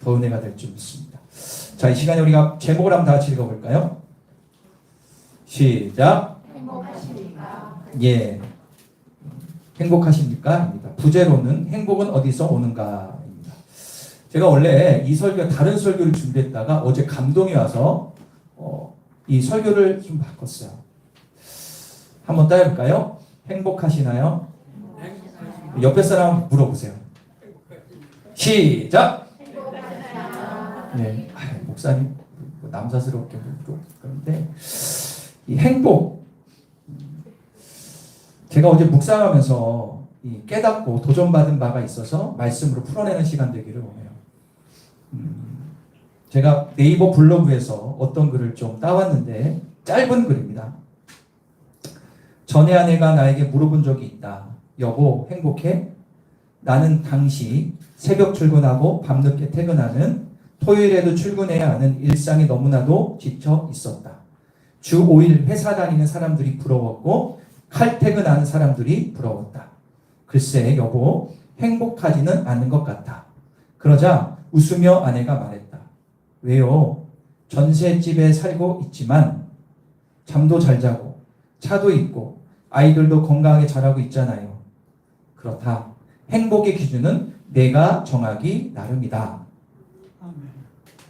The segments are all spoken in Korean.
더 은혜가 될 줄 믿습니다. 자, 이 시간에 우리가 제목을 한번 다 같이 읽어볼까요? 시작. 행복하십니까? 예. 행복하십니까? 입니다. 부제로는 행복은 어디서 오는가? 입니다. 제가 원래 이 설교, 다른 설교를 준비했다가 어제 감동이 와서 이 설교를 좀 바꿨어요. 한번 따라해볼까요? 행복하시나요? 옆에 사람 물어보세요. 시작! 네. 목사님, 남사스럽게 그런데 이 행복, 제가 어제 묵상하면서 이 깨닫고 도전받은 바가 있어서 말씀으로 풀어내는 시간 되기를 원해요. 제가 네이버 블로그에서 어떤 글을 좀 따왔는데 짧은 글입니다. 전에 아내가 나에게 물어본 적이 있다. 여보, 행복해? 나는 당시 새벽 출근하고 밤늦게 퇴근하는 토요일에도 출근해야 하는 일상이 너무나도 지쳐 있었다. 주 5일 회사 다니는 사람들이 부러웠고 칼퇴근하는 사람들이 부러웠다. 글쎄 여보, 행복하지는 않는 것 같아. 그러자 웃으며 아내가 말했다. 왜요? 전셋집에 살고 있지만 잠도 잘 자고 차도 있고 아이들도 건강하게 자라고 있잖아요. 그렇다. 행복의 기준은 내가 정하기 나름이다.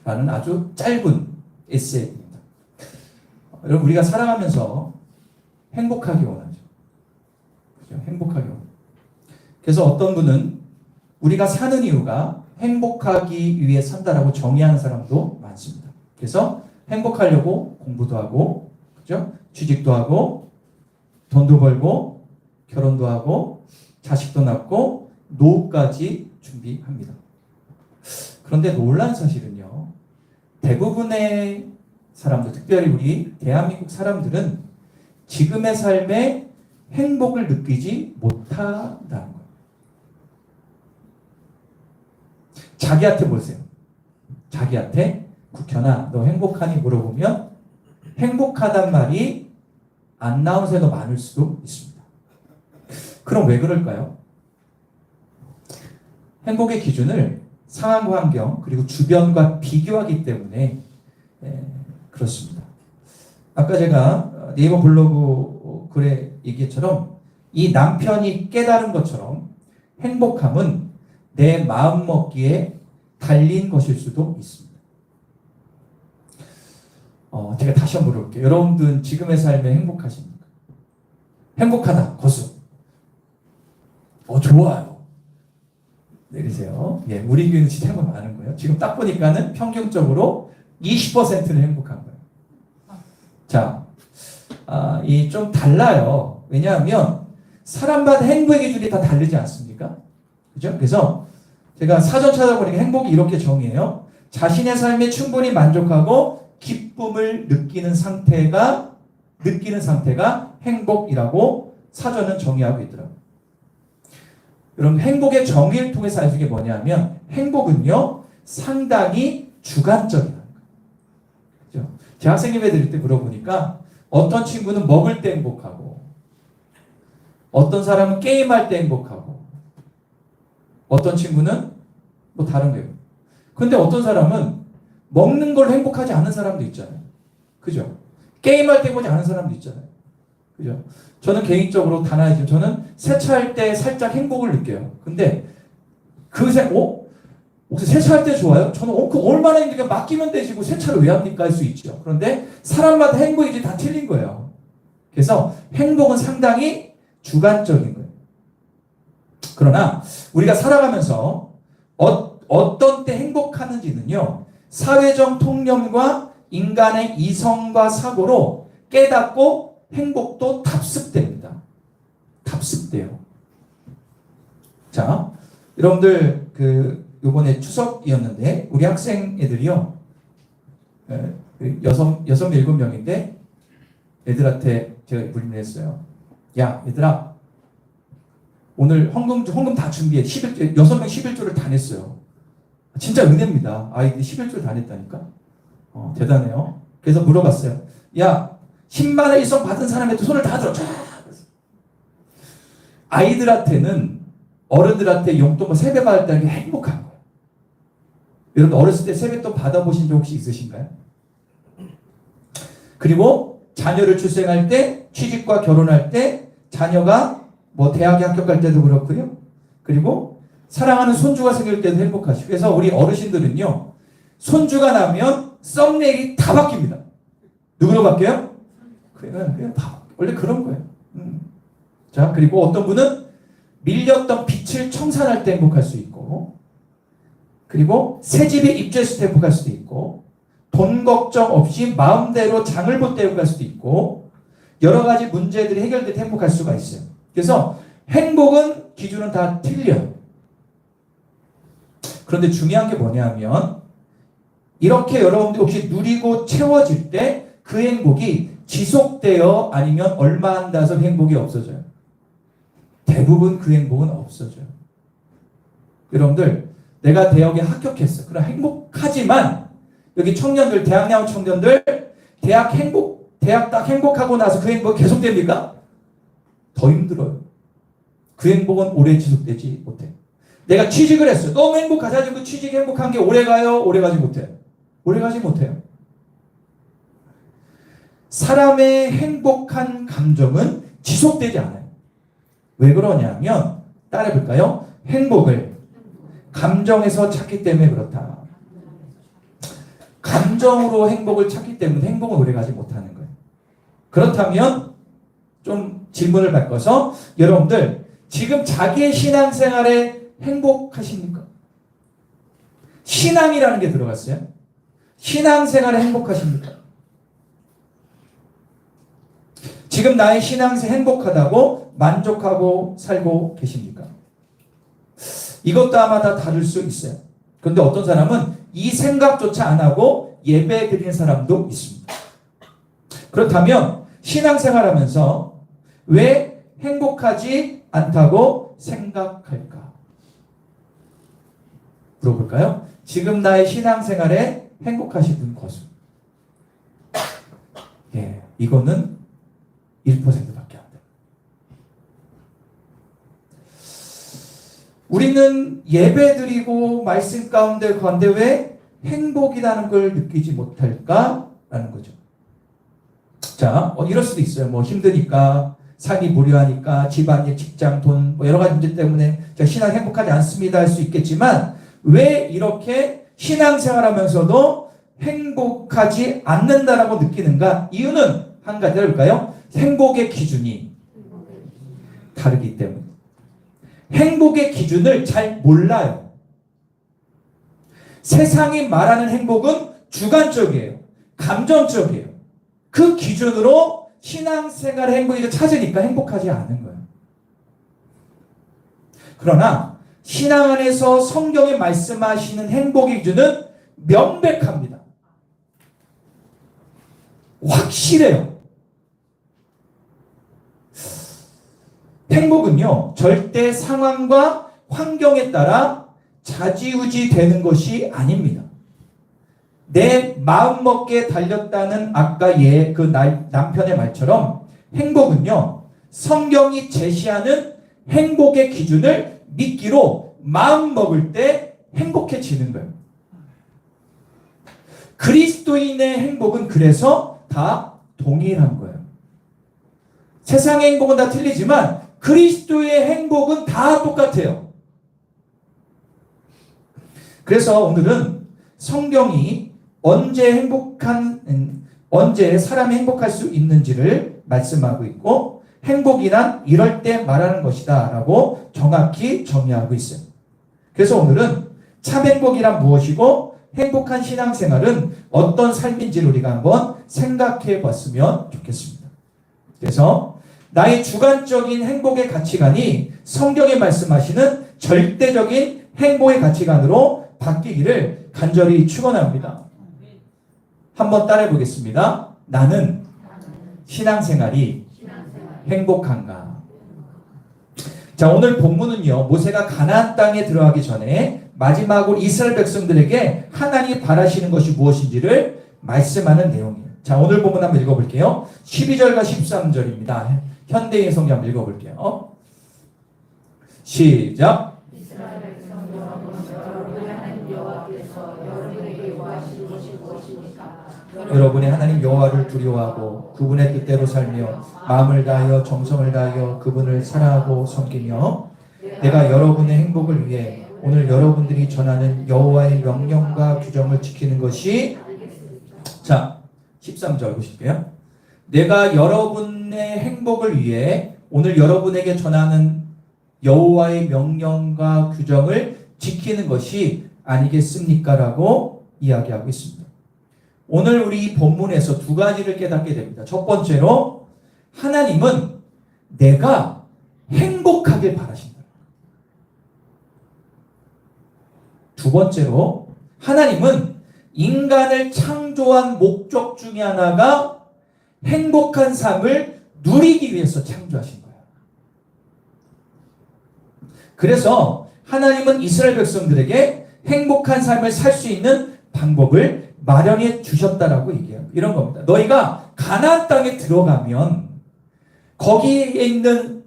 라는 아주 짧은 에세이입니다. 여러분, 우리가 살아가면서 행복하기 원하죠. 그죠? 행복하기 원하죠. 그래서 어떤 분은 우리가 사는 이유가 행복하기 위해 산다라고 정의하는 사람도 많습니다. 그래서 행복하려고 공부도 하고, 그죠? 취직도 하고, 돈도 벌고, 결혼도 하고, 자식도 낳고, 노후까지 준비합니다. 그런데 놀라운 사실은요, 대부분의 사람들, 특별히 우리 대한민국 사람들은 지금의 삶에 행복을 느끼지 못한다는 거예요. 자기한테 보세요. 자기한테 국현아, 너 행복하니 물어보면 행복하단 말이 안 나온 새도 많을 수도 있습니다. 그럼 왜 그럴까요? 행복의 기준을 상황과 환경 그리고 주변과 비교하기 때문에 그렇습니다. 아까 제가 네이버 블로그 글에 얘기처럼 이 남편이 깨달은 것처럼 행복함은 내 마음 먹기에 달린 것일 수도 있습니다. 제가 다시 한번 물어볼게요. 여러분들은 지금의 삶에 행복하십니까? 행복하다. 거수. 좋아요. 내리세요. 예, 우리 교회는 진짜 행복 많은 거예요. 지금 딱 보니까는 평균적으로 20%는 행복한 거예요. 자, 이 좀 달라요. 왜냐하면 사람마다 행복의 기준이 다 다르지 않습니까? 그죠? 그래서 제가 사전 찾아보니까 행복이 이렇게 정의해요. 자신의 삶에 충분히 만족하고 기쁨을 느끼는 상태가 행복이라고 사전은 정의하고 있더라고요. 여러분, 행복의 정의를 통해서 알 수 있는 게 뭐냐면 행복은요 상당히 주관적이라는 거예요. 그죠? 제 학생 예배 드릴 때 물어보니까 어떤 친구는 먹을 때 행복하고 어떤 사람은 게임할 때 행복하고 어떤 친구는 뭐 다른 거예요. 근데 어떤 사람은 먹는 걸 행복하지 않은 사람도 있잖아요. 그죠? 게임할 때 행복하지 않은 사람도 있잖아요. 그죠? 저는 개인적으로 단 하나지만 저는 세차할 때 살짝 행복을 느껴요. 근데 혹시 세차할 때 좋아요? 저는 그 얼마나 힘들게 맡기면 되시고 세차를 왜 합니까? 할 수 있죠. 그런데 사람마다 행복이 다 틀린 거예요. 그래서 행복은 상당히 주관적인 거예요. 그러나 우리가 살아가면서 어떤 때 행복하는지는요, 사회적 통념과 인간의 이성과 사고로 깨닫고 행복도 답습됩니다. 답습돼요. 자, 여러분들 요번에 추석이었는데 우리 학생 애들이요, 7명인데 애들한테 제가 문의를 했어요. 야, 얘들아, 오늘 헌금 다 준비해. 6명 11조를 다 냈어요. 진짜 은혜입니다. 아이들이 11조를 다 냈다니까. 대단해요. 그래서 물어봤어요. 야, 10만원 일성 받은 사람한테 손을 다 들어. 아이들한테는 어른들한테 용돈 세배 받았다는 게 행복한 거예요. 여러분 어렸을 때 세뱃돈 받아보신 적 혹시 있으신가요? 그리고 자녀를 출생할 때, 취직과 결혼할 때, 자녀가 뭐 대학에 합격할 때도 그렇고요. 그리고 사랑하는 손주가 생길 때도 행복하시고. 그래서 우리 어르신들은요, 손주가 나면 썸네일이 다 바뀝니다. 누구로 바뀌어요? 그냥 다 원래 그런 거예요. 자, 그리고 어떤 분은 밀렸던 빚을 청산할 때 행복할 수 있고, 그리고 새 집에 입주했을 때 행복할 수도 있고, 돈 걱정 없이 마음대로 장을 볼 때 행복할 수도 있고, 여러 가지 문제들이 해결될 때 행복할 수가 있어요. 그래서 행복은 기준은 다 틀려요. 그런데 중요한 게 뭐냐면, 이렇게 여러분들이 혹시 누리고 채워질 때 그 행복이 지속되어 아니면 얼마 안 나서 행복이 없어져요. 대부분 그 행복은 없어져요. 여러분들, 내가 대학에 합격했어. 그럼 행복하지만 여기 청년들, 대학 나온 청년들, 대학 딱 행복하고 나서 그 행복이 계속됩니까? 더 힘들어요. 그 행복은 오래 지속되지 못해. 내가 취직을 했어요. 너무 행복하지. 하지만 그 취직 행복한 게 오래 가요? 오래 가지 못해요. 오래 가지 못해요. 사람의 행복한 감정은 지속되지 않아요. 왜 그러냐면, 따라해볼까요? 행복을 감정에서 찾기 때문에 그렇다. 감정으로 행복을 찾기 때문에 행복은 오래가지 못하는 거예요. 그렇다면 좀 질문을 바꿔서 여러분들 지금 자기의 신앙생활에 행복하십니까? 신앙이라는 게 들어갔어요. 신앙생활에 행복하십니까? 지금 나의 신앙생활 행복하다고 만족하고 살고 계십니까? 이것도 아마 다 다를 수 있어요. 그런데 어떤 사람은 이 생각조차 안 하고 예배 드리는 사람도 있습니다. 그렇다면 신앙생활하면서 왜 행복하지 않다고 생각할까? 물어볼까요? 지금 나의 신앙생활에 행복하신 것은? 예, 이거는 1%밖에 안 돼요. 우리는 예배드리고 말씀 가운데 가는데 왜 행복이라는 걸 느끼지 못할까라는 거죠. 자, 이럴 수도 있어요. 뭐 힘드니까, 삶이 무료하니까, 집안일, 직장, 돈, 뭐 여러 가지 문제 때문에 제가 신앙 행복하지 않습니다 할 수 있겠지만, 왜 이렇게 신앙생활하면서도 행복하지 않는다라고 느끼는가? 이유는 한 가지 해볼까요? 행복의 기준이 다르기 때문에. 행복의 기준을 잘 몰라요. 세상이 말하는 행복은 주관적이에요. 감정적이에요. 그 기준으로 신앙생활의 행복을 찾으니까 행복하지 않은 거예요. 그러나 신앙 안에서 성경이 말씀하시는 행복의 기준은 명백합니다. 확실해요. 행복은요, 절대 상황과 환경에 따라 좌지우지 되는 것이 아닙니다. 내 마음먹기에 달렸다는 아까 그 남편의 말처럼 행복은요, 성경이 제시하는 행복의 기준을 믿기로 마음먹을 때 행복해지는 거예요. 그리스도인의 행복은 그래서 다 동일한 거예요. 세상의 행복은 다 틀리지만 그리스도의 행복은 다 똑같아요. 그래서 오늘은 성경이 언제 사람이 행복할 수 있는지를 말씀하고 있고, 행복이란 이럴 때 말하는 것이다 라고 정확히 정의하고 있어요. 그래서 오늘은 참 행복이란 무엇이고 행복한 신앙생활은 어떤 삶인지를 우리가 한번 생각해 봤으면 좋겠습니다. 그래서 나의 주관적인 행복의 가치관이 성경에 말씀하시는 절대적인 행복의 가치관으로 바뀌기를 간절히 축원합니다. 한번 따라해 보겠습니다. 나는 신앙생활이 행복한가? 자, 오늘 본문은요, 모세가 가나안 땅에 들어가기 전에 마지막으로 이스라엘 백성들에게 하나님이 바라시는 것이 무엇인지를 말씀하는 내용이에요. 자, 오늘 본문 한번 읽어볼게요. 12절과 13절입니다. 현대인 성경 한번 읽어볼게요. 시작. 여러분의 하나님 여호와를 두려워하고 그분의 뜻대로 살며 마음을 다하여 정성을 다하여 그분을 사랑하고 섬기며 내가 여러분의 행복을 위해 오늘 여러분들이 전하는 여호와의 명령과 규정을 지키는 것이 자 13절 보실게요. 내가 여러분의 행복을 위해 오늘 여러분에게 전하는 여호와의 명령과 규정을 지키는 것이 아니겠습니까? 라고 이야기하고 있습니다. 오늘 우리 이 본문에서 두 가지를 깨닫게 됩니다. 첫 번째로 하나님은 내가 행복하길 바라신다. 두 번째로 하나님은 인간을 창조한 목적 중에 하나가 행복한 삶을 누리기 위해서 창조하신 거예요. 그래서 하나님은 이스라엘 백성들에게 행복한 삶을 살 수 있는 방법을 마련해 주셨다라고 얘기해요. 이런 겁니다. 너희가 가나안 땅에 들어가면 거기에 있는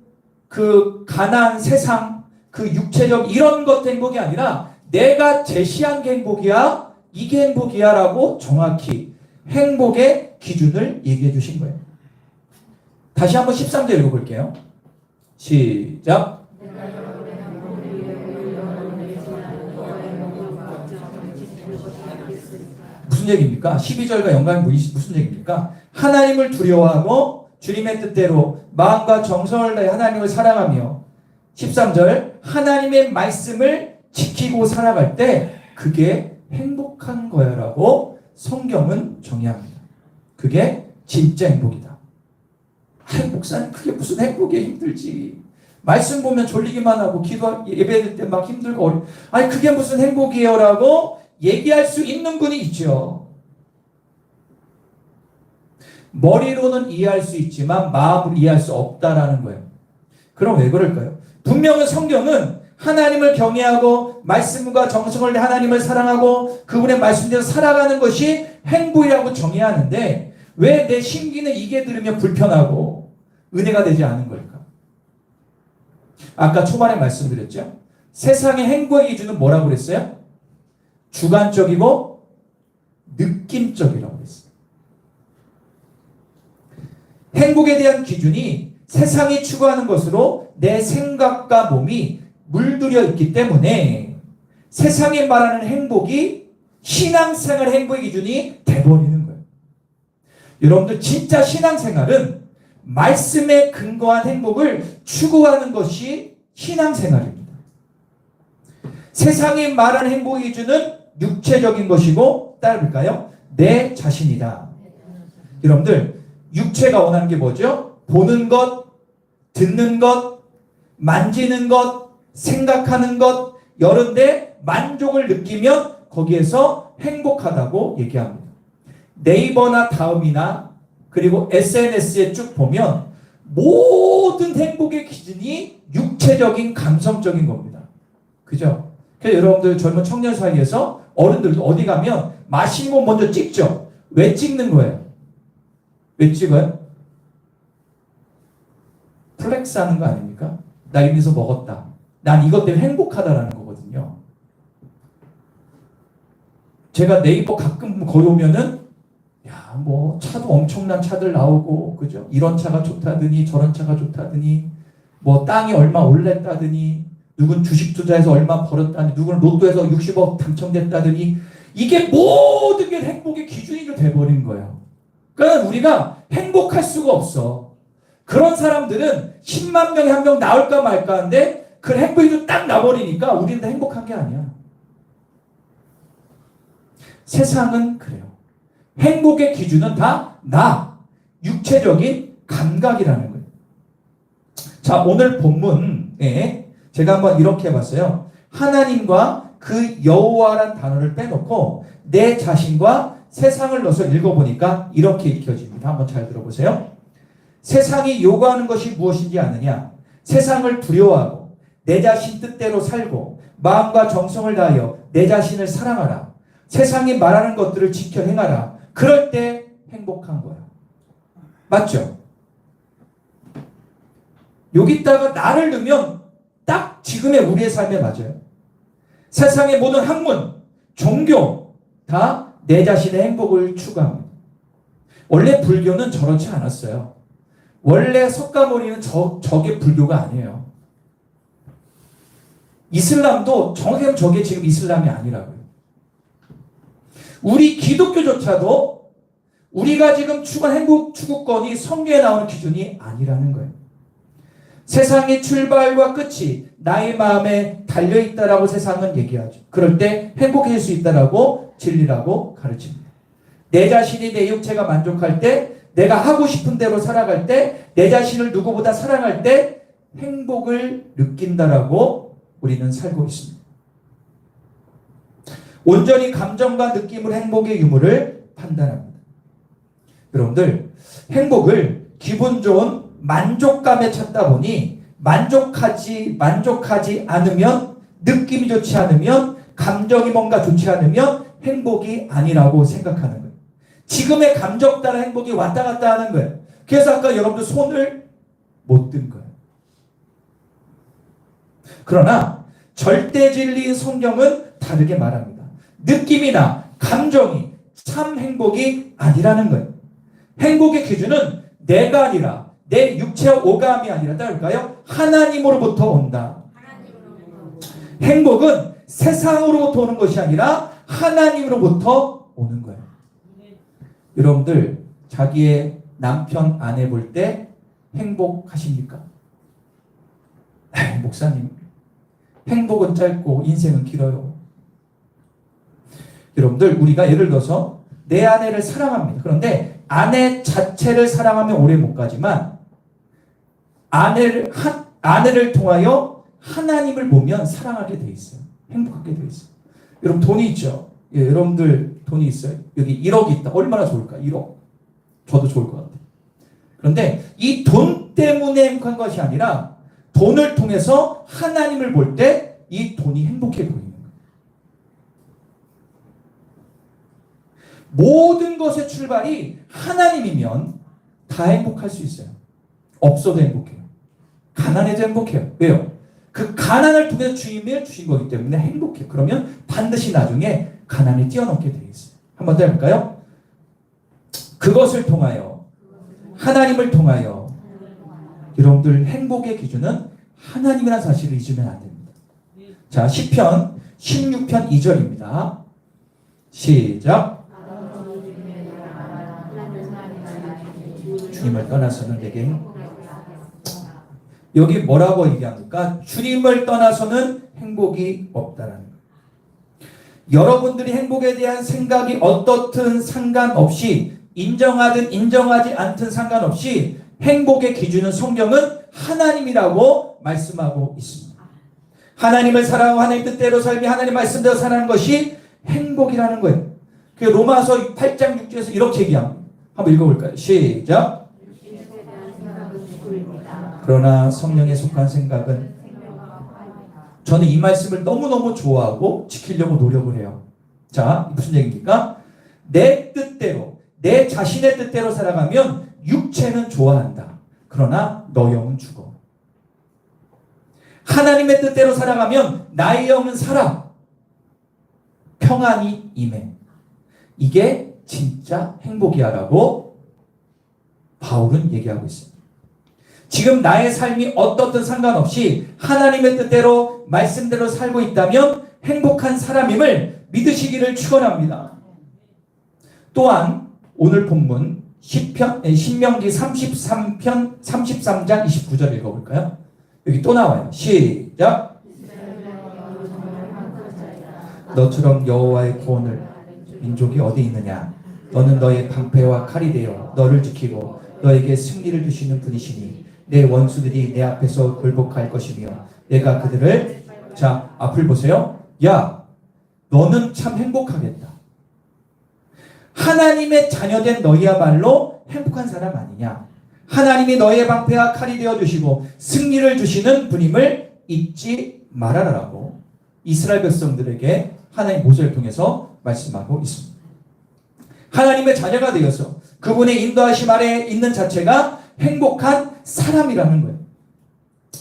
그 가나안 세상, 그 육체적 이런 것 행복이 아니라 내가 제시한 게 행복이야, 이게 행복이야 라고 정확히 행복의 기준을 얘기해 주신 거예요. 다시 한번 13절 읽어볼게요. 시작. 무슨 얘기입니까? 12절과 연관이 무슨 얘기입니까? 하나님을 두려워하고 주님의 뜻대로 마음과 정성을 다해 하나님을 사랑하며 13절 하나님의 말씀을 지키고 살아갈 때 그게 행복한 거야라고 성경은 정의합니다. 그게 진짜 행복이다. 목사님 그게 무슨 행복이야, 힘들지. 말씀 보면 졸리기만 하고 예배드릴 때 막 힘들고 아니 그게 무슨 행복이에요 라고 얘기할 수 있는 분이 있죠. 머리로는 이해할 수 있지만 마음으로 이해할 수 없다라는 거예요. 그럼 왜 그럴까요? 분명히 성경은 하나님을 경외하고 말씀과 정성을 내 하나님을 사랑하고 그분의 말씀대로 살아가는 것이 행복이라고 정의하는데 왜 내 심기는 이게 들으면 불편하고 은혜가 되지 않은 걸까? 아까 초반에 말씀드렸죠. 세상의 행복의 기준은 뭐라고 그랬어요? 주관적이고 느낌적이라고 그랬어요. 행복에 대한 기준이 세상이 추구하는 것으로 내 생각과 몸이 물들여 있기 때문에 세상이 말하는 행복이 신앙생활 행복의 기준이 돼버리는 거예요. 여러분들 진짜 신앙생활은 말씀에 근거한 행복을 추구하는 것이 신앙생활입니다. 세상이 말하는 행복의 기준은 육체적인 것이고 따라볼까요? 내 자신이다. 여러분들 육체가 원하는 게 뭐죠? 보는 것, 듣는 것, 만지는 것, 생각하는 것 여런데 만족을 느끼면 거기에서 행복하다고 얘기합니다. 네이버나 다음이나 그리고 SNS에 쭉 보면 모든 행복의 기준이 육체적인 감성적인 겁니다. 그죠? 그래서 여러분들 젊은 청년 사이에서 어른들도 어디 가면 맛있는 거 먼저 찍죠. 왜 찍는 거예요? 왜 찍어요? 플렉스 하는 거 아닙니까? 나 여기서 먹었다. 난 이것 때문에 행복하다라는 거거든요. 제가 네이버 가끔 거기 오면은 뭐 차도 엄청난 차들 나오고 그죠? 이런 차가 좋다더니 저런 차가 좋다더니 뭐 땅이 얼마 올랐다더니 누군 주식 투자해서 얼마 벌었다니 누구는 로또에서 60억 당첨됐다더니 이게 모든 게 행복의 기준이 돼버린 거예요. 그러니까 우리가 행복할 수가 없어. 그런 사람들은 10만 명에 한 명 나올까 말까 하는데 그 행복이 딱 나버리니까 우리는 행복한 게 아니야. 세상은 그래요. 행복의 기준은 다 나, 육체적인 감각이라는 거예요. 자, 오늘 본문에 제가 한번 이렇게 해봤어요. 하나님과 그 여호와란 단어를 빼놓고 내 자신과 세상을 넣어서 읽어보니까 이렇게 읽혀집니다. 한번 잘 들어보세요. 세상이 요구하는 것이 무엇인지 아느냐? 세상을 두려워하고 내 자신 뜻대로 살고 마음과 정성을 다하여 내 자신을 사랑하라. 세상이 말하는 것들을 지켜 행하라. 그럴 때 행복한 거야. 맞죠? 여기다가 나를 넣으면 딱 지금의 우리의 삶에 맞아요. 세상의 모든 학문, 종교 다 내 자신의 행복을 추구합니다. 원래 불교는 저렇지 않았어요. 원래 석가모니는 저게 불교가 아니에요. 이슬람도 정확하게 저게 지금 이슬람이 아니라고요. 우리 기독교조차도 우리가 지금 추구한 행복 추구권이 성경에 나오는 기준이 아니라는 거예요. 세상의 출발과 끝이 나의 마음에 달려있다라고 세상은 얘기하죠. 그럴 때 행복해질 수 있다라고 진리라고 가르칩니다. 내 자신이 내 육체가 만족할 때, 내가 하고 싶은 대로 살아갈 때, 내 자신을 누구보다 사랑할 때 행복을 느낀다라고 우리는 살고 있습니다. 온전히 감정과 느낌으로 행복의 유무를 판단합니다. 여러분들, 행복을 기분 좋은 만족감에 찾다 보니 만족하지 않으면, 느낌이 좋지 않으면, 감정이 뭔가 좋지 않으면 행복이 아니라고 생각하는 거예요. 지금의 감정 따라 행복이 왔다 갔다 하는 거예요. 그래서 아까 여러분들 손을 못 든 거예요. 그러나 절대 진리인 성경은 다르게 말합니다. 느낌이나 감정이 참 행복이 아니라는 거예요. 행복의 기준은 내가 아니라, 내 육체와 오감이 아니라, 따를까요? 하나님으로부터 온다. 행복은 세상으로부터 오는 것이 아니라 하나님으로부터 오는 거예요. 여러분들, 자기의 남편, 아내 볼 때 행복하십니까? 목사님, 행복은 짧고 인생은 길어요. 여러분들, 우리가 예를 들어서 내 아내를 사랑합니다. 그런데 아내 자체를 사랑하면 오래 못 가지만 아내를 통하여 하나님을 보면 사랑하게 돼 있어요. 행복하게 돼 있어요. 여러분 돈이 있죠? 예, 여러분들 돈이 있어요. 여기 1억이 있다. 얼마나 좋을까? 1억. 저도 좋을 것 같아요. 그런데 이 돈 때문에 행복한 것이 아니라 돈을 통해서 하나님을 볼 때 이 돈이 행복해 보이는 거예요. 모든 것의 출발이 하나님이면 다 행복할 수 있어요. 없어도 행복해요. 가난해도 행복해요. 왜요? 그 가난을 통해서 주님을 주신 거기 때문에 행복해요. 그러면 반드시 나중에 가난을 뛰어넘게 되어 있어요. 한번 더 해볼까요? 그것을 통하여, 하나님을 통하여. 여러분들, 행복의 기준은 하나님이라는 사실을 잊으면 안 됩니다. 자, 시편 16편 2절입니다. 시작. 주님을 떠나서는 내게, 여기 뭐라고 얘기합니까? 주님을 떠나서는 행복이 없다는 거예요. 여러분들이 행복에 대한 생각이 어떻든 상관없이, 인정하든 인정하지 않든 상관없이 행복의 기준은 성경은 하나님이라고 말씀하고 있습니다. 하나님을 사랑하고 하나님 뜻대로 살며 하나님 말씀대로 사는 것이 행복이라는 거예요. 그 로마서 8장 6절에서 이렇게 얘기합니다. 한번 읽어볼까요? 시작. 그러나 성령에 속한 생각은, 저는 이 말씀을 너무너무 좋아하고 지키려고 노력을 해요. 자, 무슨 얘기입니까? 내 뜻대로, 내 자신의 뜻대로 살아가면 육체는 좋아한다. 그러나 너 영은 죽어. 하나님의 뜻대로 살아가면 나의 영은 살아. 평안이 임해. 이게 진짜 행복이야 라고 바울은 얘기하고 있습니다. 지금 나의 삶이 어떻든 상관없이 하나님의 뜻대로 말씀대로 살고 있다면 행복한 사람임을 믿으시기를 축원합니다. 또한 오늘 본문 신명기 33장 29절 읽어볼까요? 여기 또 나와요. 시작. 너처럼 여호와의 구원을 민족이 어디 있느냐? 너는 너의 방패와 칼이 되어 너를 지키고 너에게 승리를 주시는 분이시니 내 원수들이 내 앞에서 굴복할 것이며 내가 그들을, 자, 앞을 보세요. 야, 너는 참 행복하겠다. 하나님의 자녀된 너희야말로 행복한 사람 아니냐? 하나님이 너의 방패와 칼이 되어주시고 승리를 주시는 분임을 잊지 말아라라고 이스라엘 백성들에게 하나님 모세를 통해서 말씀하고 있습니다. 하나님의 자녀가 되어서 그분의 인도하심 아래에 있는 자체가 행복한 사람이라는 거예요.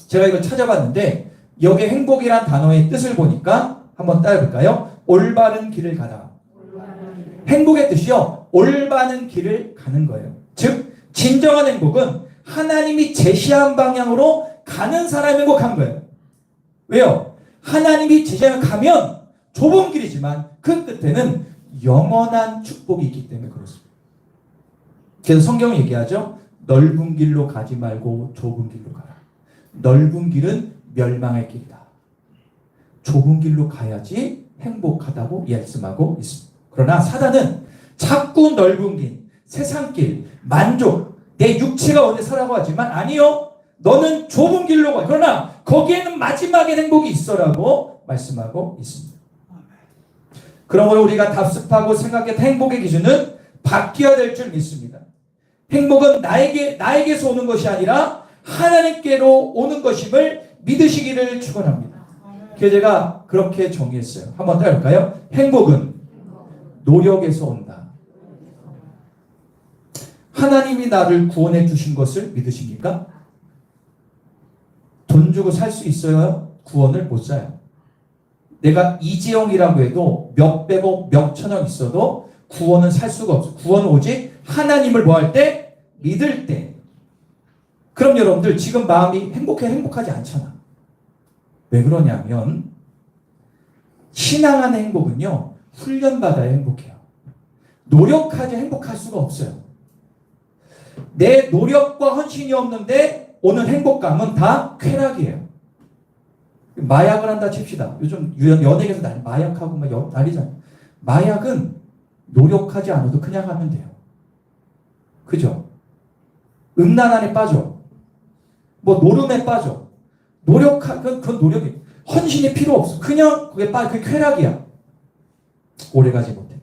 제가 이걸 찾아봤는데 여기 행복이란 단어의 뜻을 보니까 한번 따라해볼까요? 올바른 길을 가다. 행복의 뜻이요, 올바른 길을 가는 거예요. 즉 진정한 행복은 하나님이 제시한 방향으로 가는 사람이 행복한 거예요. 왜요? 하나님이 제시하면 가면 좁은 길이지만 그 끝에는 영원한 축복이 있기 때문에 그렇습니다. 그래서 성경은 얘기하죠. 넓은 길로 가지 말고 좁은 길로 가라. 넓은 길은 멸망의 길이다. 좁은 길로 가야지 행복하다고 말씀하고 있습니다. 그러나 사단은 자꾸 넓은 길, 세상길, 만족, 내 육체가 원해 살라고 하지만 아니요. 너는 좁은 길로 가. 그러나 거기에는 마지막에 행복이 있어라고 말씀하고 있습니다. 그러므로 우리가 답습하고 생각했던 행복의 기준은 바뀌어야 될 줄 믿습니다. 행복은 나에게서 오는 것이 아니라 하나님께로 오는 것임을 믿으시기를 축원합니다. 그래서 제가 그렇게 정의했어요. 한번 따라할까요? 행복은 노력에서 온다. 하나님이 나를 구원해 주신 것을 믿으십니까? 돈 주고 살 수 있어야 구원을 못 사요. 내가 이재용이라고 해도 몇백억, 몇천억 있어도 구원은 살 수가 없어요. 구원은 오직 하나님을 뭐 할 때? 믿을 때. 그럼 여러분들 지금 마음이 행복하지 않잖아. 왜 그러냐면 신앙 안의 행복은요, 훈련받아야 행복해요. 노력하지 행복할 수가 없어요. 내 노력과 헌신이 없는데 오는 행복감은 다 쾌락이에요. 마약을 한다 칩시다. 요즘 연예계에서 마약하고 막 난리잖아요. 마약은 노력하지 않아도 그냥 하면 돼요. 그죠? 음란 안에 빠져. 뭐 노름에 빠져. 그건 노력이. 헌신이 필요 없어. 그냥 그게 쾌락이야. 오래가지 못해.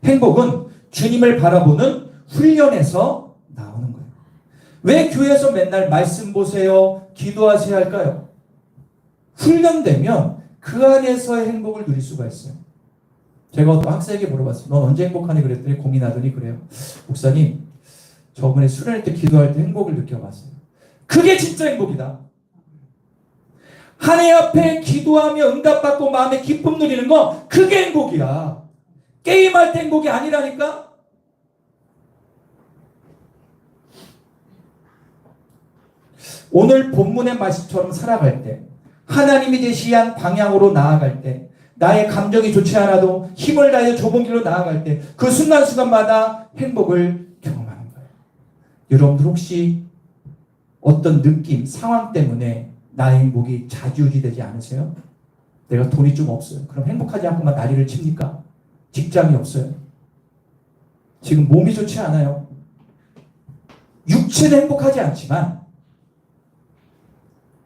행복은 주님을 바라보는 훈련에서 나오는 거예요. 왜 교회에서 맨날 말씀 보세요, 기도하세요 할까요? 훈련되면 그 안에서의 행복을 누릴 수가 있어요. 제가 어떤 학생에게 물어봤어요. 넌 언제 행복하니? 그랬더니 고민하더니 그래요. 목사님, 저번에 수련회 때 기도할 때 행복을 느껴봤어요. 그게 진짜 행복이다. 하나님 앞에 기도하며 응답받고 마음에 기쁨 누리는 거, 그게 행복이야. 게임할 때 행복이 아니라니까? 오늘 본문의 말씀처럼 살아갈 때, 하나님이 제시한 방향으로 나아갈 때, 나의 감정이 좋지 않아도 힘을 다해 좁은 길로 나아갈 때, 그 순간순간마다 행복을 경험하는 거예요. 여러분들 혹시 어떤 느낌, 상황 때문에 나의 행복이 좌지우지되지 않으세요? 내가 돈이 좀 없어요. 그럼 행복하지 않고만 난리를 칩니까? 직장이 없어요. 지금 몸이 좋지 않아요. 육체는 행복하지 않지만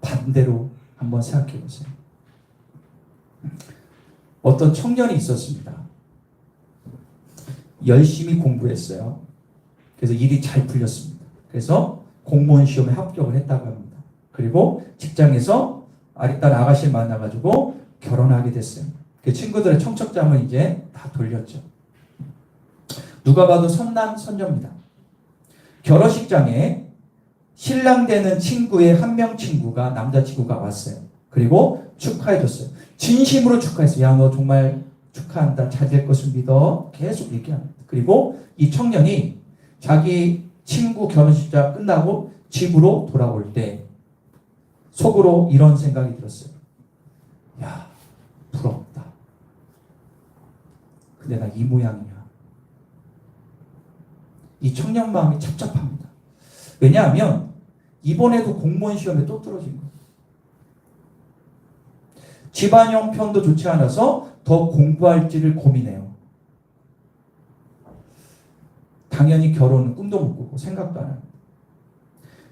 반대로 한번 생각해 보세요. 어떤 청년이 있었습니다. 열심히 공부했어요. 그래서 일이 잘 풀렸습니다. 그래서 공무원 시험에 합격을 했다고 합니다. 그리고 직장에서 아리따 아가씨를 만나가지고 결혼하게 됐어요. 그 친구들의 청첩장을 이제 다 돌렸죠. 누가 봐도 선남선녀입니다. 결혼식장에 신랑 되는 친구의 한 명 친구가, 남자친구가 왔어요. 그리고 축하해줬어요. 진심으로 축하했어요. 야, 너 정말 축하한다. 잘 될 것을 믿어. 계속 얘기합니다. 그리고 이 청년이 자기 친구 결혼식장 끝나고 집으로 돌아올 때 속으로 이런 생각이 들었어요. 야, 부럽다. 근데 나 이 모양이야. 이 청년 마음이 찹찹합니다. 왜냐하면 이번에도 공무원 시험에 또 떨어진 거예요. 집안 형편도 좋지 않아서 더 공부할지를 고민해요. 당연히 결혼은 꿈도 못 꾸고 생각도 안 합니다.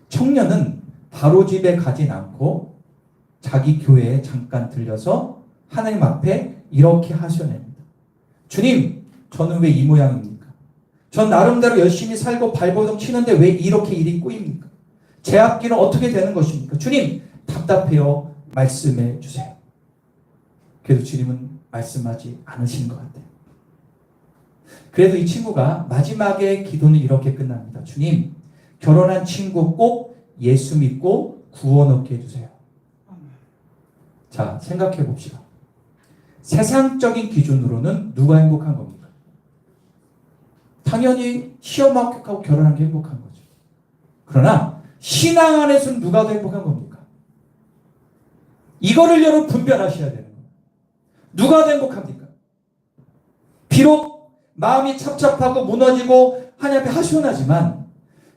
청년은 바로 집에 가진 않고 자기 교회에 잠깐 들려서 하나님 앞에 이렇게 하셔냅니다. 주님, 저는 왜 이 모양입니까? 전 나름대로 열심히 살고 발버둥 치는데 왜 이렇게 일이 꼬입니까? 제 앞길은 어떻게 되는 것입니까? 주님, 답답해요. 말씀해 주세요. 그래도 주님은 말씀하지 않으신 것 같아요. 그래도 이 친구가 마지막에 기도는 이렇게 끝납니다. 주님, 결혼한 친구 꼭 예수 믿고 구원 얻게 해주세요. 자, 생각해 봅시다. 세상적인 기준으로는 누가 행복한 겁니까? 당연히 시험 합격하고 결혼한 게 행복한 거죠. 그러나 신앙 안에서는 누가 더 행복한 겁니까? 이거를 여러분 분별하셔야 되는 거예요. 누가 더 행복합니까? 비록 마음이 찹찹하고 무너지고 하나님 앞에 하소연하지만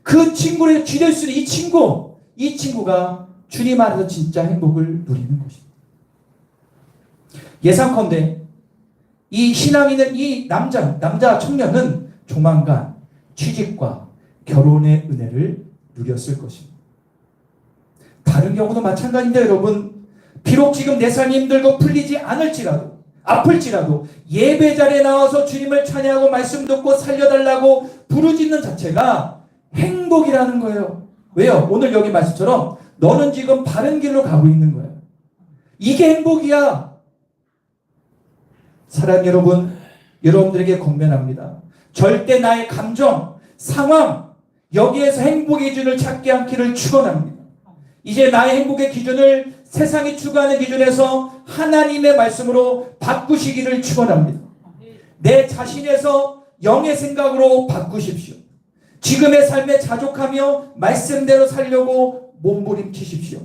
그 친구를 기댈 수 있는 이 친구가 주님 안에서 진짜 행복을 누리는 것입니다. 예상컨대 이 신앙 있는 이 남자 청년은 조만간 취직과 결혼의 은혜를 누렸을 것입니다. 다른 경우도 마찬가지인데 여러분, 비록 지금 내 삶이 힘들고 풀리지 않을지라도, 아플지라도 예배 자리에 나와서 주님을 찬양하고 말씀 듣고 살려달라고 부르짖는 자체가 행복이라는 거예요. 왜요? 오늘 여기 말씀처럼 너는 지금 바른 길로 가고 있는 거예요. 이게 행복이야. 사랑하는 여러분, 여러분들에게 권면합니다. 절대 나의 감정, 상황, 여기에서 행복의 기준을 찾지 않기를 축원합니다. 이제 나의 행복의 기준을 세상이 추구하는 기준에서 하나님의 말씀으로 바꾸시기를 축원합니다. 내 자신에서 영의 생각으로 바꾸십시오. 지금의 삶에 자족하며 말씀대로 살려고 몸부림치십시오.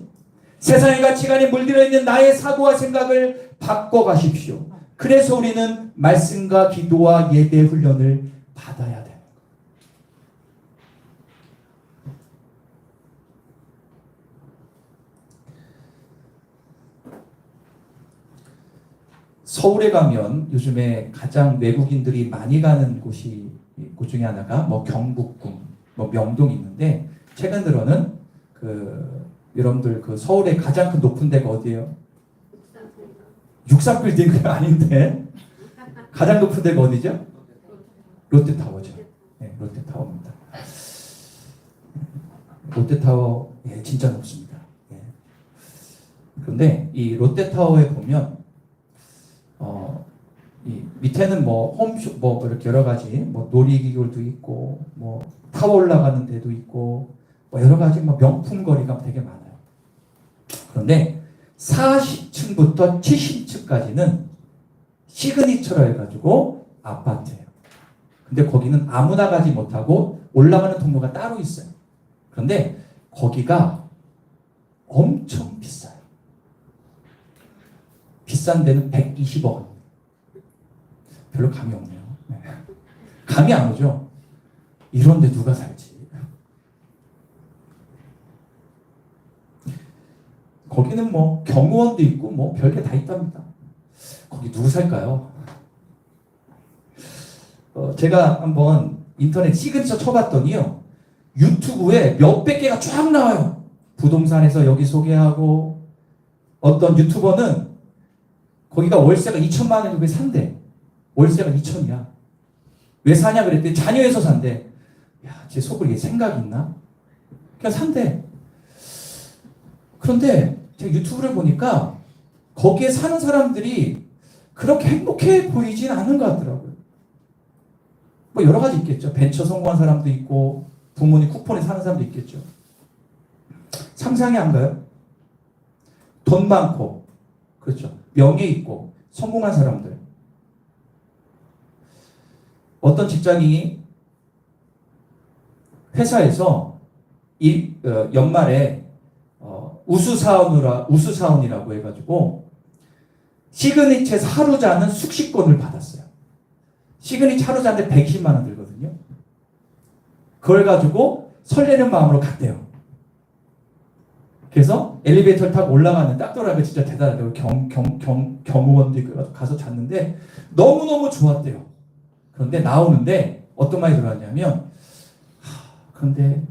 세상의 가치관에 물들어 있는 나의 사고와 생각을 바꿔가십시오. 그래서 우리는 말씀과 기도와 예배 훈련을 받아야 돼요. 서울에 가면 요즘에 가장 외국인들이 많이 가는 곳이 곳 중에 하나가 뭐 경복궁, 뭐 명동이 있는데 최근 들어는 여러분들 서울에 가장 큰 높은 데가 어디예요? 63빌딩은 아닌데 가장 높은 데가 어디죠? 롯데타워죠. 네, 롯데타워입니다. 롯데타워 진짜 높습니다. 그런데 이 롯데타워에 보면 이 밑에는 뭐 홈쇼 뭐 이렇게 여러 가지 뭐 놀이기구도 있고 뭐 타워 올라가는 데도 있고 뭐 여러 가지 뭐 명품 거리가 되게 많아요. 그런데 40층부터 70층까지는 시그니처로 해가지고 아파트예요. 근데 거기는 아무나 가지 못하고 올라가는 통로가 따로 있어요. 그런데 거기가 엄청 비싸요. 비싼 데는 120억 원. 별로 감이 없네요. 네. 감이 안 오죠? 이런데 누가 살지? 거기는 뭐 경호원도 있고 뭐 별게 다 있답니다. 거기 누구 살까요? 제가 한번 인터넷 시그니처 쳐봤더니요, 유튜브에 몇백 개가 쫙 나와요. 부동산에서 여기 소개하고, 어떤 유튜버는 거기가 월세가 2천만 원이면 산대. 월세가 2천이야. 왜 사냐 그랬더니 자녀에서 산대. 야, 쟤 속으로 생각이 있나? 그냥 산대. 그런데 제가 유튜브를 보니까 거기에 사는 사람들이 그렇게 행복해 보이진 않은 것 같더라고요. 뭐 여러 가지 있겠죠. 벤처 성공한 사람도 있고 부모님 쿠폰에 사는 사람도 있겠죠. 상상이 안 가요? 돈 많고, 그렇죠, 명예 있고 성공한 사람들. 어떤 직장인이 회사에서 연말에 우수사원이라고 해가지고 시그니처에서 하루 자는 숙식권을 받았어요. 시그니처 하루 자는데 120만 원 들거든요. 그걸 가지고 설레는 마음으로 갔대요. 그래서 엘리베이터를 타고 올라가는 딱 돌아가니까 진짜 대단하다고 경호원도 있고 가서 잤는데 너무너무 좋았대요. 그런데 나오는데 어떤 말이 들어왔냐면, 그런데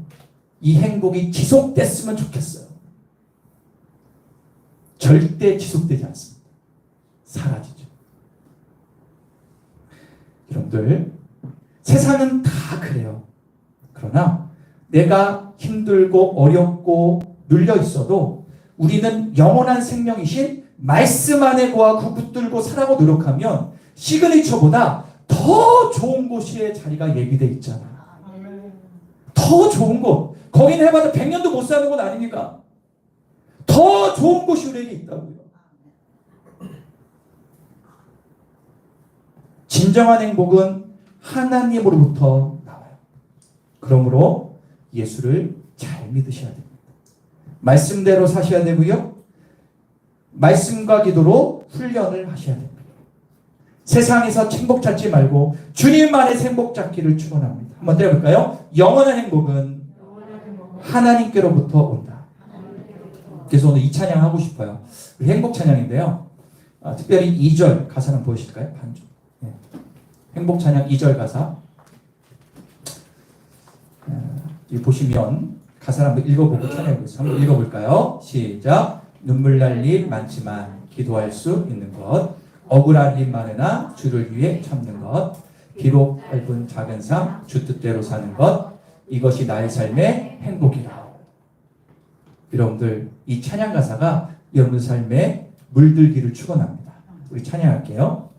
이 행복이 지속됐으면 좋겠어요. 절대 지속되지 않습니다. 사라지죠. 여러분들, 세상은 다 그래요. 그러나 내가 힘들고 어렵고 눌려 있어도 우리는 영원한 생명이신 말씀 안에 거하고 붙들고 살아고 노력하면 시그니처보다 더 좋은 곳에 자리가 예비되어 있잖아요. 더 좋은 곳. 거기는 해봐도 100년도 못 사는 곳 아닙니까? 더 좋은 곳이 우리에게 있다고요. 진정한 행복은 하나님으로부터 나와요. 그러므로 예수를 잘 믿으셔야 됩니다. 말씀대로 사셔야 되고요. 말씀과 기도로 훈련을 하셔야 됩니다. 세상에서 행복 찾지 말고 주님만의 행복 찾기를 축원합니다. 한번 때려볼까요? 영원한 행복은 하나님께로부터 온다. 그래서 오늘 이 찬양 하고 싶어요. 행복 찬양인데요. 특별히 2절 가사 한번 보여주실까요? 반주. 네. 행복 찬양 2절 가사. 여기 보시면 가사를 한번 읽어보고 찬양해보겠습니다. 한번 읽어볼까요? 시작. 눈물 날 일 많지만 기도할 수 있는 것, 억울한 일 많으나 주를 위해 참는 것, 비록 짧은 작은 삶 주 뜻대로 사는 것, 이것이 나의 삶의 행복이라. 여러분들 이 찬양 가사가 여러분 삶에 물들기를 축원합니다. 우리 찬양할게요.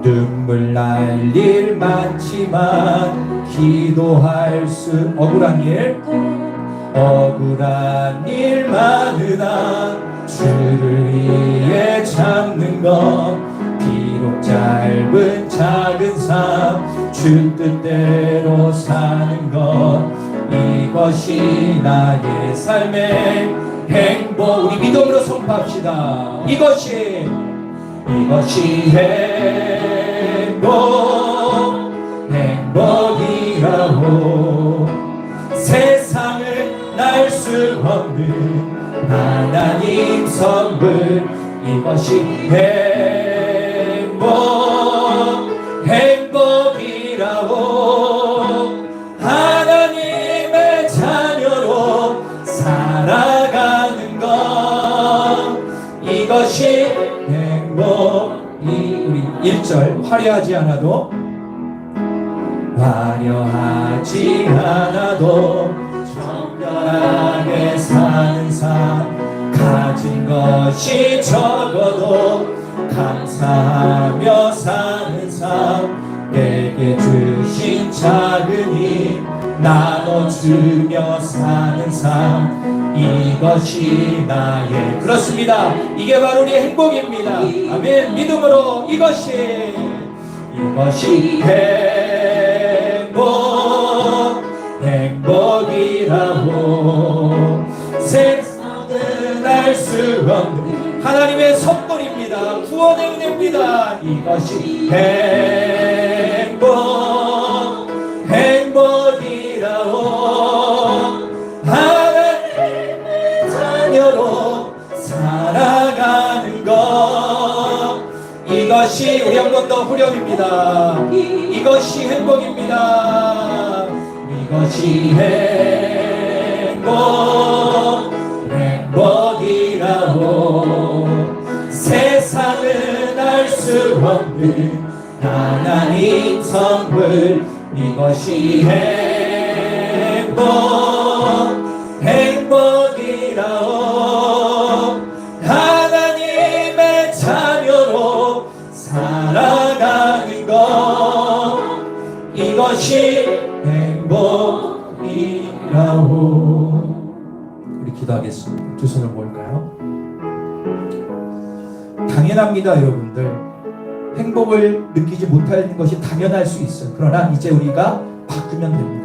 눈물 날 일 많지만 기도할 수 억울한 일 많으나 주를 위해 참는 것 비록 짧은 작은 삶 주 뜻대로 사는 것 이것이 나의 삶의 행복. 우리 믿음으로 선포합시다. 이것이 행복이라고. 세상을 날 수 없는 하나님 선물 이것이 행복이라고. 하나님의 자녀로 살아가는 것 이것이 행복. 우리 1절 화려하지 않아도 정결하게 사는 삶 가진 것이 적어도 감사하며 사는 삶 내게 주신 작은 힘 나눠주며 사는 삶 이것이 나의 그렇습니다. 이게 바로 우리 행복입니다. 아멘. 믿음으로 이것이 행복이라고. 세상은 알 수 없는 하나님의 선물입니다. 구원의 은혜입니다. 이것이 행복이라고. 하나님의 자녀로 살아가는 것 이것이 우리 한 번 더 후렴입니다. 이것이 행복입니다. 이것이 행복이라고. 세상은 알 수 없는 하나님 선물 이것이 행복이라고. 하나님의 자녀로 살아가는 것 이것이 행복이라고. 우리 기도하겠습니다. 두 손을 모을까요? 당연합니다. 여러분들 행복을 느끼지 못하는 것이 당연할 수 있어요. 그러나 이제 우리가 바꾸면 됩니다.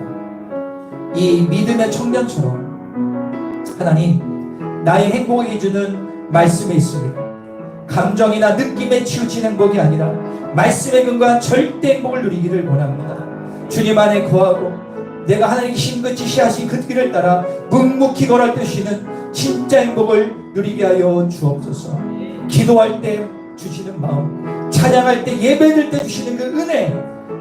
이 믿음의 청년처럼 하나님 나의 행복의 기준은 말씀에 있습니다. 감정이나 느낌에 치우친 행복이 아니라 말씀에 근거한 절대 행복을 누리기를 원합니다. 주님 안에 거하고 내가 하나님께 힘껏 지시하신 그 길을 따라 묵묵히 걸을 때 쉬는 진짜 행복을 누리게 하여 주옵소서. 기도할 때 주시는 마음, 찬양할 때 예배드릴 때 주시는 그 은혜,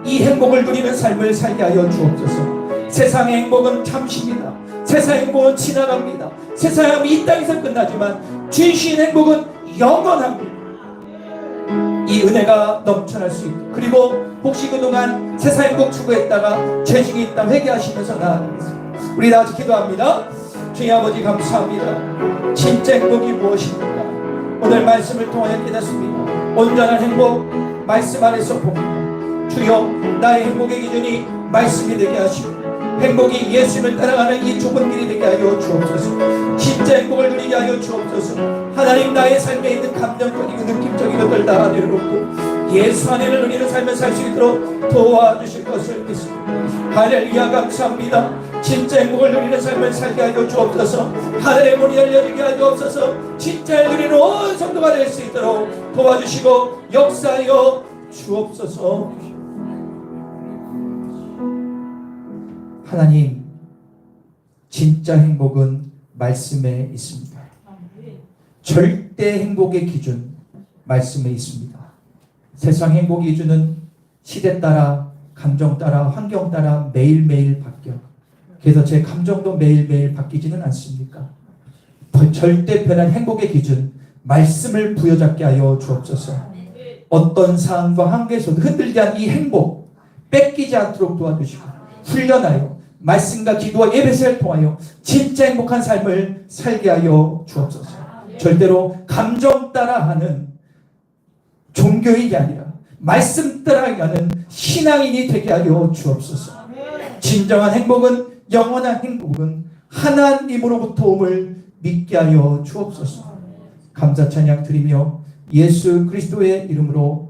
이 행복을 누리는 삶을 살게 하여 주옵소서. 세상의 행복은 잠시입니다. 세상의 행복은 지나갑니다. 세상의 행복은 이 땅에서 끝나지만 주신 행복은 영원합니다. 이 은혜가 넘쳐날 수 있고, 그리고 혹시 그동안 세상 행복 추구했다가 죄중에 있다 회개하시면서 나아가겠습니다. 우리 다 같이 기도합니다. 주님 아버지 감사합니다. 진짜 행복이 무엇입니까? 오늘 말씀을 통하여 깨닫습니다. 온전한 행복 말씀 안에서 봅니다. 주여 나의 행복의 기준이 말씀이 되게 하시고 행복이 예수님을 따라가는 이 좁은 길이 되게 하여 주옵소서. 진짜 행복을 누리게 하여 주옵소서. 하나님, 나의 삶에 있는 감정적이고 느낌적인 것들 다 내려놓고 예수 안에를 누리는 삶을 살 수 있도록 도와주실 것을 믿습니다. 할렐루야, 감사합니다. 진짜 행복을 누리는 삶을 살게 하여 주옵소서. 하늘의 문이 열려지게 하여 주옵소서. 진짜 누리는 온 성도가 될 수 있도록 도와주시고 역사하여 주옵소서. 하나님, 진짜 행복은 말씀에 있습니다. 절대 행복의 기준 말씀에 있습니다. 세상 행복의 기준은 시대 따라, 감정 따라, 환경 따라 매일매일 바뀌어. 그래서 제 감정도 매일매일 바뀌지는 않습니까? 절대 변한 행복의 기준 말씀을 부여잡게 하여 주옵소서. 어떤 상황과 한계에서도 흔들지 않은 이 행복 뺏기지 않도록 도와주시고 훈련하여 말씀과 기도와 예배를 통하여 진짜 행복한 삶을 살게 하여 주옵소서. 절대로 감정 따라 하는 종교인이 아니라 말씀 따라 하는 신앙인이 되게 하여 주옵소서. 진정한 행복은, 영원한 행복은 하나님으로부터 옴을 믿게 하여 주옵소서. 감사 찬양 드리며 예수 그리스도의 이름으로